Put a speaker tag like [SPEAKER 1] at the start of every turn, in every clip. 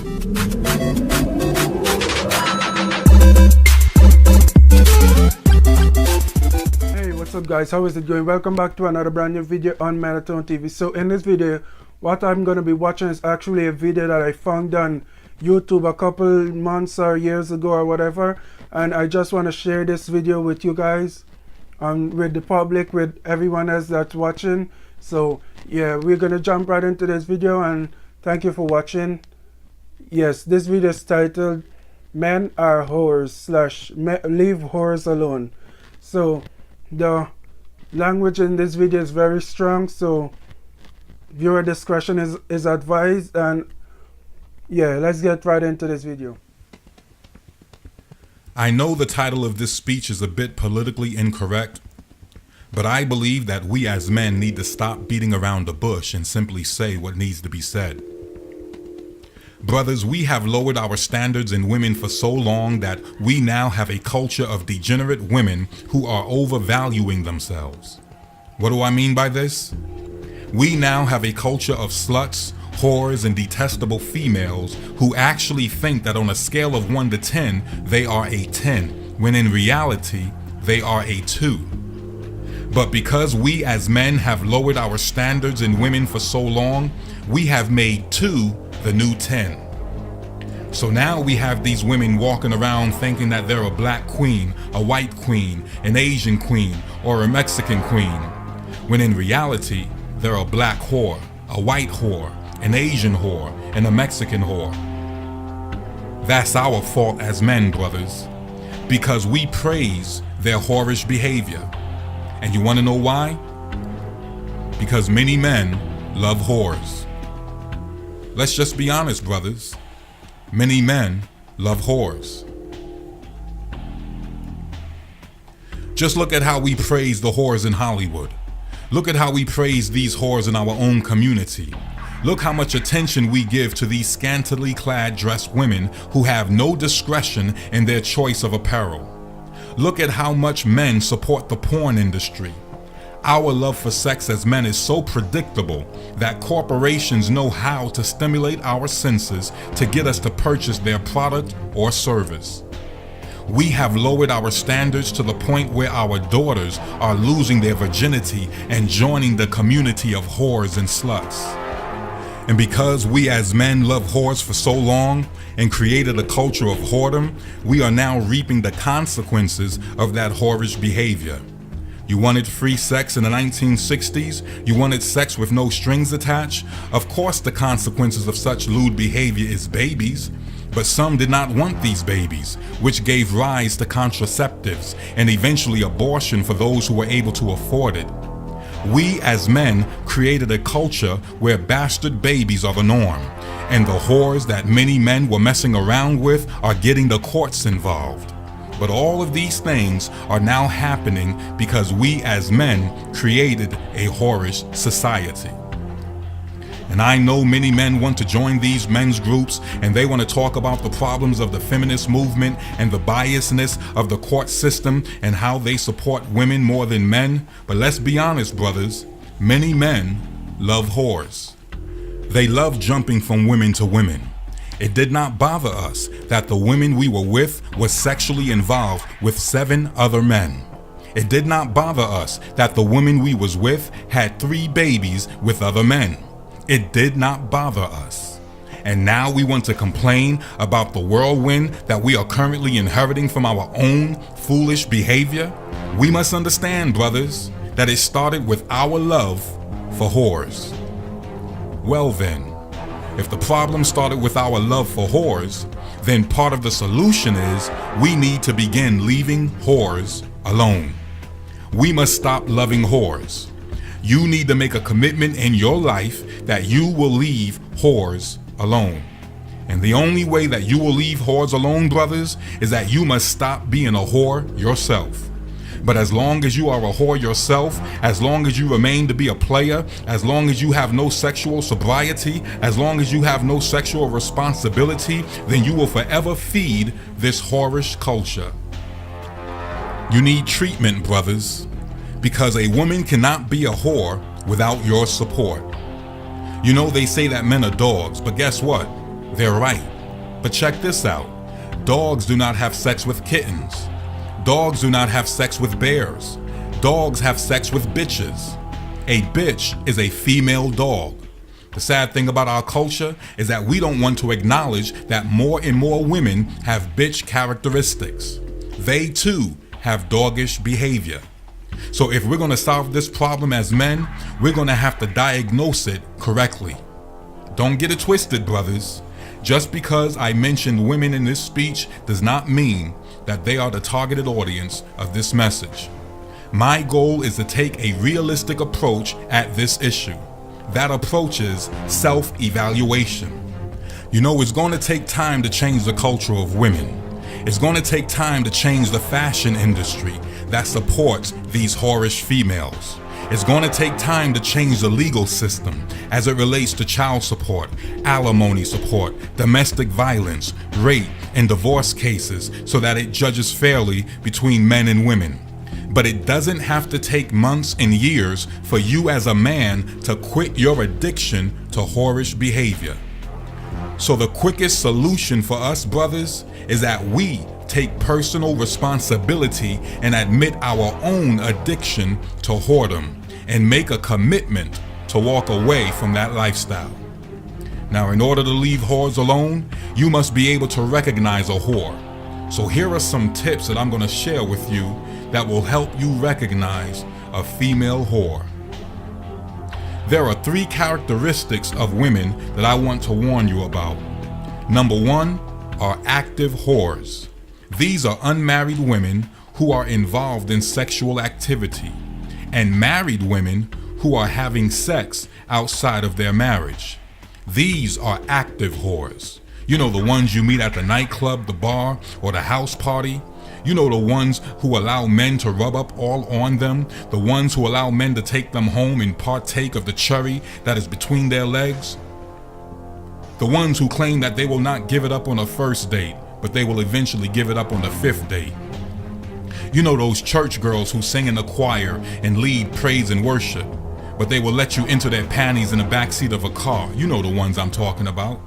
[SPEAKER 1] Hey, what's up guys, how is it going? Welcome back to another brand new video on Metatone TV. So in this video, what I'm going to be watching is actually a video that I found on YouTube a couple months or years ago or whatever, and I just want to share this video with you guys, with the public, with everyone else that's watching. So yeah, we're going to jump right into this video, and thank you for watching. Yes, this video is titled Men Are Whores / Leave Whores Alone. So the language in this video is very strong, so viewer discretion is advised. And yeah, let's get right into this video.
[SPEAKER 2] I know the title of this speech is a bit politically incorrect, but I believe that we as men need to stop beating around the bush and simply say what needs to be said. Brothers, we have lowered our standards in women for so long that we now have a culture of degenerate women who are overvaluing themselves. What do I mean by this? We now have a culture of sluts, whores, and detestable females who actually think that on a scale of 1 to 10, they are a 10, when in reality, they are a 2. But because we as men have lowered our standards in women for so long, we have made 2 the new 10. So now we have these women walking around thinking that they're a black queen, a white queen, an Asian queen, or a Mexican queen, when in reality, they're a black whore, a white whore, an Asian whore, and a Mexican whore. That's our fault as men, brothers, because we praise their whorish behavior. And you want to know why? Because many men love whores. Let's just be honest, brothers. Many men love whores. Just look at how we praise the whores in Hollywood. Look at how we praise these whores in our own community. Look how much attention we give to these scantily clad dressed women who have no discretion in their choice of apparel. Look at how much men support the porn industry. Our love for sex as men is so predictable that corporations know how to stimulate our senses to get us to purchase their product or service. We have lowered our standards to the point where our daughters are losing their virginity and joining the community of whores and sluts. And because we as men love whores for so long and created a culture of whoredom, we are now reaping the consequences of that whorish behavior. You wanted free sex in the 1960s? You wanted sex with no strings attached? Of course the consequences of such lewd behavior is babies. But some did not want these babies, which gave rise to contraceptives and eventually abortion for those who were able to afford it. We as men created a culture where bastard babies are the norm, and the whores that many men were messing around with are getting the courts involved. But all of these things are now happening because we as men created a whorish society. And I know many men want to join these men's groups, and they want to talk about the problems of the feminist movement and the biasness of the court system and how they support women more than men. But let's be honest, brothers, many men love whores. They love jumping from women to women. It did not bother us that the women we were with was sexually involved with 7 other men. It did not bother us that the women we was with had 3 babies with other men. It did not bother us. And now we want to complain about the whirlwind that we are currently inheriting from our own foolish behavior? We must understand, brothers, that it started with our love for whores. Well then, if the problem started with our love for whores, then part of the solution is we need to begin leaving whores alone. We must stop loving whores. You need to make a commitment in your life that you will leave whores alone. And the only way that you will leave whores alone, brothers, is that you must stop being a whore yourself. But as long as you are a whore yourself, as long as you remain to be a player, as long as you have no sexual sobriety, as long as you have no sexual responsibility, then you will forever feed this whorish culture. You need treatment, brothers, because a woman cannot be a whore without your support. You know, they say that men are dogs, but guess what? They're right. But check this out. Dogs do not have sex with kittens. Dogs do not have sex with bears. Dogs have sex with bitches. A bitch is a female dog. The sad thing about our culture is that we don't want to acknowledge that more and more women have bitch characteristics. They too have doggish behavior. So if we're going to solve this problem as men, we're going to have to diagnose it correctly. Don't get it twisted, brothers. Just because I mentioned women in this speech does not mean that they are the targeted audience of this message. My goal is to take a realistic approach at this issue. That approach is self-evaluation. You know, it's going to take time to change the culture of women. It's going to take time to change the fashion industry that supports these whorish females. It's going to take time to change the legal system as it relates to child support, alimony support, domestic violence, rape, and divorce cases so that it judges fairly between men and women. But it doesn't have to take months and years for you as a man to quit your addiction to whorish behavior. So the quickest solution for us, brothers, is that we take personal responsibility and admit our own addiction to whoredom and make a commitment to walk away from that lifestyle. Now, in order to leave whores alone, you must be able to recognize a whore. So here are some tips that I'm going to share with you that will help you recognize a female whore. There are 3 characteristics of women that I want to warn you about. Number 1 are active whores. These are unmarried women who are involved in sexual activity, and married women who are having sex outside of their marriage. These are active whores. You know, the ones you meet at the nightclub, the bar, or the house party. You know, the ones who allow men to rub up all on them, the ones who allow men to take them home and partake of the cherry that is between their legs. The ones who claim that they will not give it up on a first date, but they will eventually give it up on the 5th date. You know, those church girls who sing in the choir and lead praise and worship, but they will let you into their panties in the backseat of a car. You know the ones I'm talking about.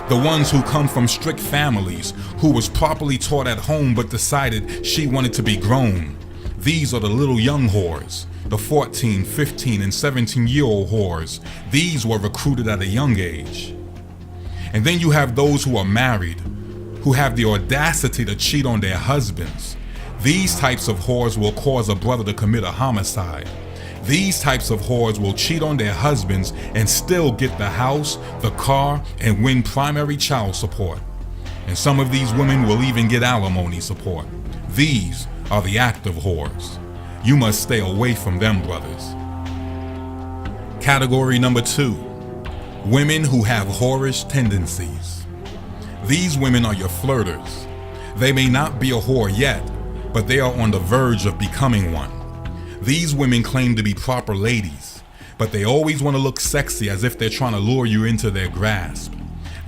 [SPEAKER 2] The ones who come from strict families, who was properly taught at home but decided she wanted to be grown. These are the little young whores, the 14, 15, and 17-year-old whores. These were recruited at a young age. And then you have those who are married, who have the audacity to cheat on their husbands. These types of whores will cause a brother to commit a homicide. These types of whores will cheat on their husbands and still get the house, the car, and win primary child support. And some of these women will even get alimony support. These are the active whores. You must stay away from them, brothers. Category number 2, women who have whorish tendencies. These women are your flirters. They may not be a whore yet, but they are on the verge of becoming one. These women claim to be proper ladies, but they always want to look sexy as if they're trying to lure you into their grasp.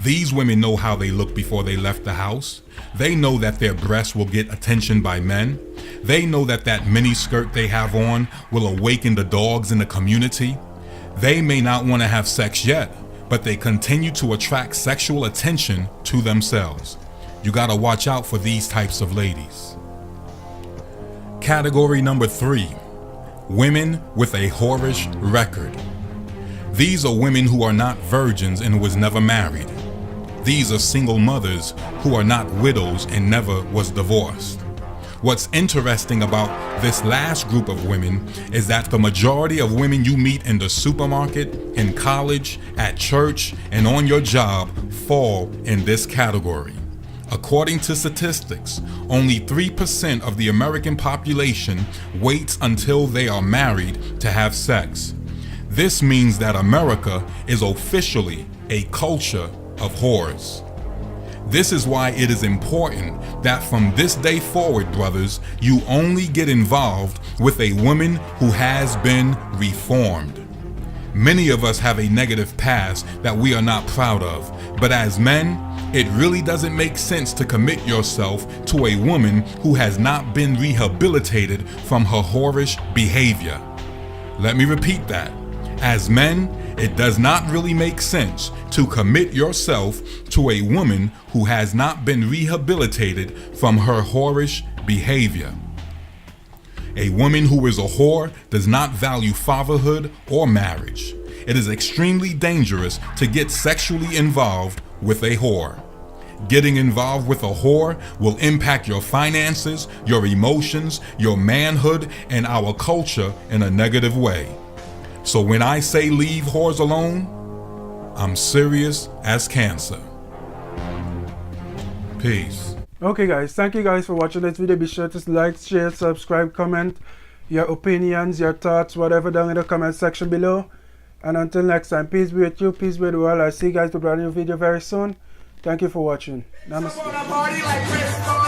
[SPEAKER 2] These women know how they look before they left the house. They know that their breasts will get attention by men. They know that that mini skirt they have on will awaken the dogs in the community. They may not want to have sex yet, but they continue to attract sexual attention to themselves. You gotta watch out for these types of ladies. Category number 3, women with a whorish record. These are women who are not virgins and was never married. These are single mothers who are not widows and never was divorced. What's interesting about this last group of women is that the majority of women you meet in the supermarket, in college, at church, and on your job fall in this category. According to statistics, only 3% of the American population waits until they are married to have sex. This means that America is officially a culture of whores. This is why it is important that from this day forward, brothers, you only get involved with a woman who has been reformed. Many of us have a negative past that we are not proud of, but as men, it really doesn't make sense to commit yourself to a woman who has not been rehabilitated from her whorish behavior. Let me repeat that. As men, it does not really make sense to commit yourself to a woman who has not been rehabilitated from her whorish behavior. A woman who is a whore does not value fatherhood or marriage. It is extremely dangerous to get sexually involved with a whore. Getting involved with a whore will impact your finances, your emotions, your manhood, and our culture in a negative way. So when I say leave whores alone, I'm serious as cancer. Peace.
[SPEAKER 1] Okay guys, thank you guys for watching this video. Be sure to like, share, subscribe, comment your opinions, your thoughts, whatever down in the comment section below. And until next time, peace be with you, peace be with the world. I'll see you guys with a brand new video very soon. Thank you for watching. Namaste.